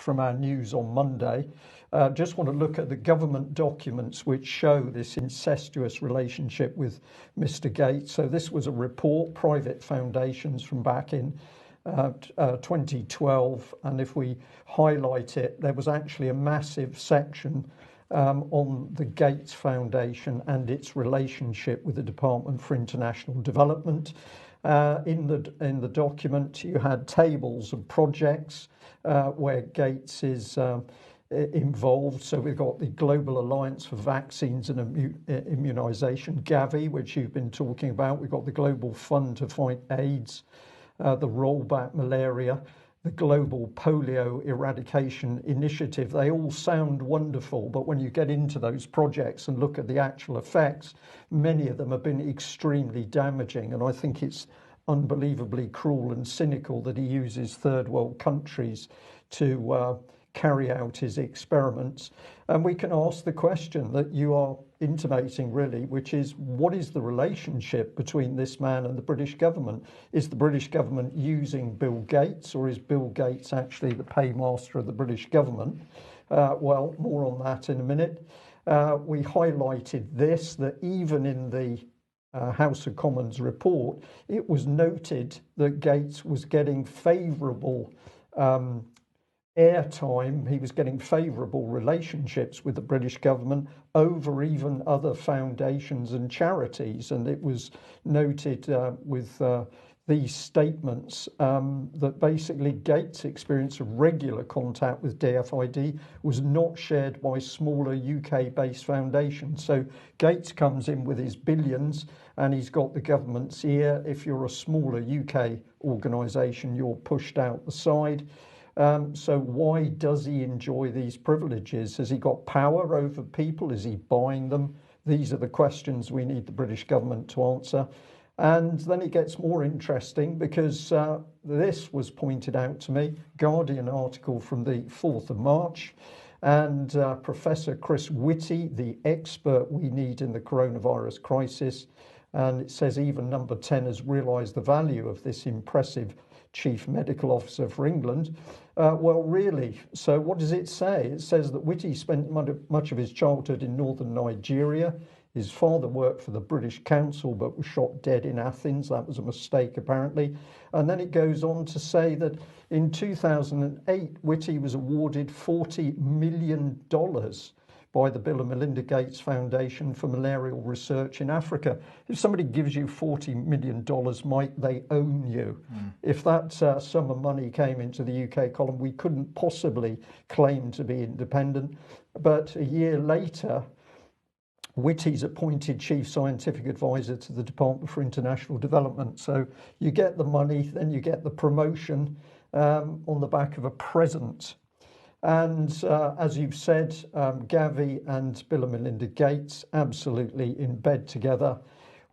from our news on Monday. Just want to look at the government documents which show this incestuous relationship with Mr. Gates. So this was a report, Private Foundations, from back in 2012, and if we highlight it, there was actually a massive section on the Gates Foundation and its relationship with the Department for International Development. In the document, you had tables of projects where Gates is involved. So we've got the Global Alliance for Vaccines and Immunisation, Gavi, which you've been talking about. We've got the Global Fund to Fight AIDS, the Rollback Malaria, the Global Polio Eradication Initiative. They all sound wonderful, but when you get into those projects and look at the actual effects, many of them have been extremely damaging. And I think it's unbelievably cruel and cynical that he uses third world countries to carry out his experiments. And we can ask the question that you are intimating, really, which is, what is the relationship between this man and the British government? Is the British government using Bill Gates, or is Bill Gates actually the paymaster of the British government? Well, more on that in a minute. We highlighted this, that even in the House of Commons report, it was noted that Gates was getting favourable airtime. He was getting favourable relationships with the British government over even other foundations and charities, and it was noted with these statements that basically Gates' experience of regular contact with DFID was not shared by smaller UK-based foundations. So Gates comes in with his billions and he's got the government's ear. If you're a smaller UK organisation, you're pushed out the side. So why does he enjoy these privileges? Has he got power over people? Is he buying them? These are the questions we need the British government to answer. And then it gets more interesting, because this was pointed out to me, Guardian article from the 4th of March, and Professor Chris Whitty, the expert we need in the coronavirus crisis, and it says even Number 10 has realised the value of this impressive Chief Medical Officer for England. Well, really, so what does it say? It says that Whitty spent much of his childhood in northern Nigeria. His father worked for the British Council but was shot dead in Athens. That was a mistake, apparently. And then it goes on to say that in 2008, Whitty was awarded $40 million by the Bill and Melinda Gates Foundation for malarial research in Africa. If somebody gives you $40 million, Mike, they own you. If that sum of money came into the UK column, we couldn't possibly claim to be independent. But a year later, Whitty's appointed Chief Scientific Advisor to the Department for International Development. So you get the money, then you get the promotion on the back of a present. And as you've said, Gavi and Bill and Melinda Gates absolutely in bed together.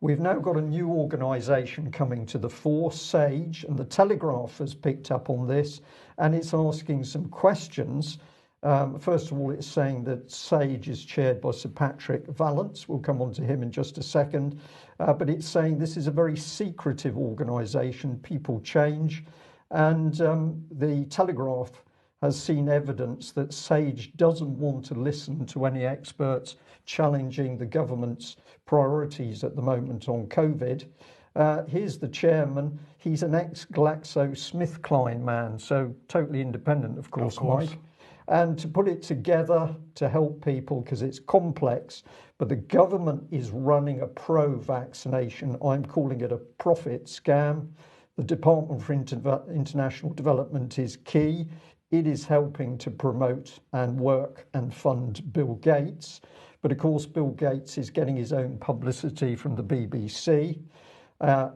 We've now got a new organisation coming to the fore, SAGE, and the Telegraph has picked up on this, and it's asking some questions. First of all, it's saying that SAGE is chaired by Sir Patrick Vallance. We'll come on to him in just a second. But it's saying this is a very secretive organisation. People change. And the Telegraph has seen evidence that SAGE doesn't want to listen to any experts challenging the government's priorities at the moment on COVID. Here's the chairman. He's an ex-GlaxoSmithKline man, so totally independent, of course. Mike. And to put it together to help people, because it's complex, but the government is running a pro-vaccination, I'm calling it a profit scam. The Department for International Development is key. It is helping to promote and work and fund Bill Gates. But of course, Bill Gates is getting his own publicity from the BBC.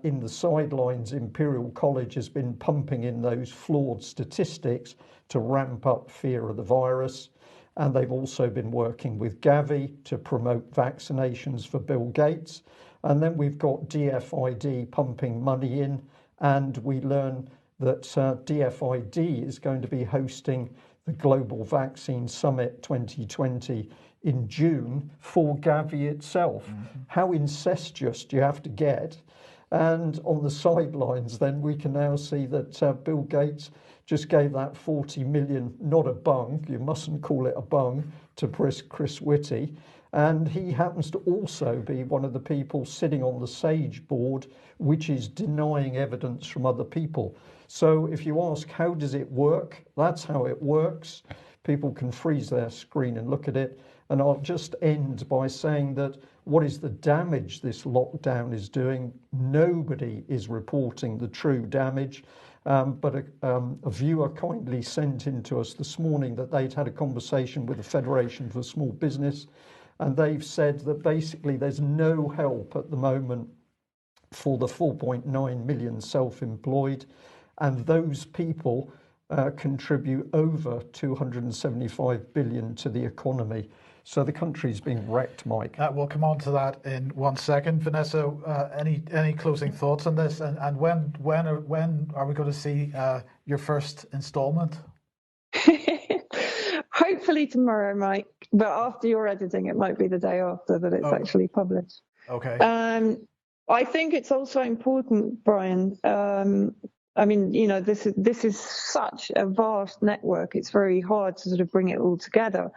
In the sidelines, Imperial College has been pumping in those flawed statistics to ramp up fear of the virus. And they've also been working with Gavi to promote vaccinations for Bill Gates. And then we've got DFID pumping money in, and we learn that DFID is going to be hosting the Global Vaccine Summit 2020 in June for Gavi itself. How incestuous do you have to get? And on the sidelines, then we can now see that Bill Gates just gave that 40 million, not a bung, you mustn't call it a bung, to Chris Whitty. And he happens to also be one of the people sitting on the SAGE board, which is denying evidence from other people. So if you ask, how does it work? That's how it works. People can freeze their screen and look at it. And I'll just end by saying that what is the damage this lockdown is doing? Nobody is reporting the true damage. But a viewer kindly sent in to us this morning that they'd had a conversation with the Federation for Small Business, and they've said that basically there's no help at the moment for the 4.9 million self-employed, and those people contribute over 275 billion to the economy. So the country's being wrecked, Mike. We'll come on to that in 1 second. Vanessa, any closing thoughts on this? And when are we going to see your first instalment? Hopefully tomorrow, Mike. But after your editing, it might be the day after that it's actually published. Okay. I think it's also important, Brian. I mean, you know, this is such a vast network. It's very hard to sort of bring it all together.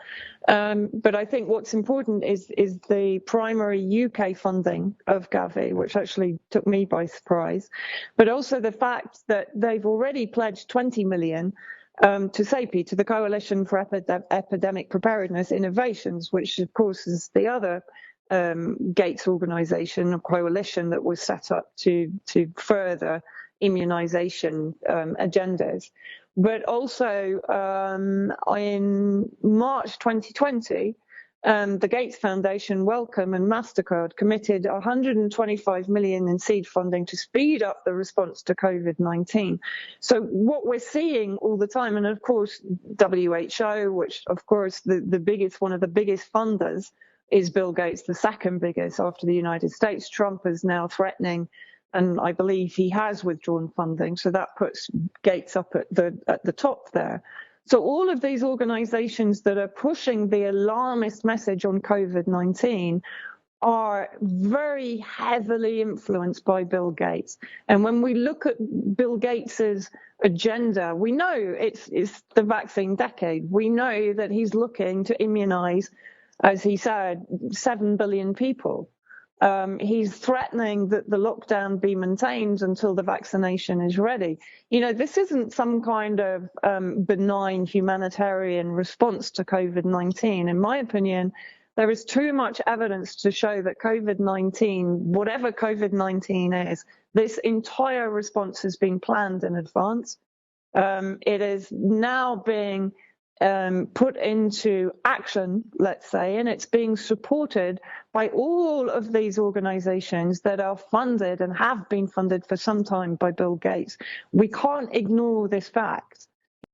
But I think what's important is the primary UK funding of Gavi, which actually took me by surprise, but also the fact that they've already pledged 20 million to CEPI, to the Coalition for Epidemic Preparedness Innovations, which of course is the other Gates organisation, a coalition that was set up to further immunization agendas. But also in March 2020, the Gates Foundation, Wellcome and MasterCard committed 125 million in seed funding to speed up the response to COVID-19. So what we're seeing all the time, and of course WHO, which of course one of the biggest funders is Bill Gates, the second biggest after the United States. Trump is now threatening, and I believe he has withdrawn funding, so that puts Gates up at the top there. So all of these organizations that are pushing the alarmist message on COVID-19 are very heavily influenced by Bill Gates. And when we look at Bill Gates's agenda, we know it's the vaccine decade. We know that he's looking to immunize, as he said, 7 billion people. He's threatening that the lockdown be maintained until the vaccination is ready. You know, this isn't some kind of benign humanitarian response to COVID-19. In my opinion, there is too much evidence to show that COVID-19, whatever COVID-19 is, this entire response has been planned in advance. It is now being put into action, let's say, and it's being supported by all of these organizations that are funded and have been funded for some time by Bill Gates. We can't ignore this fact.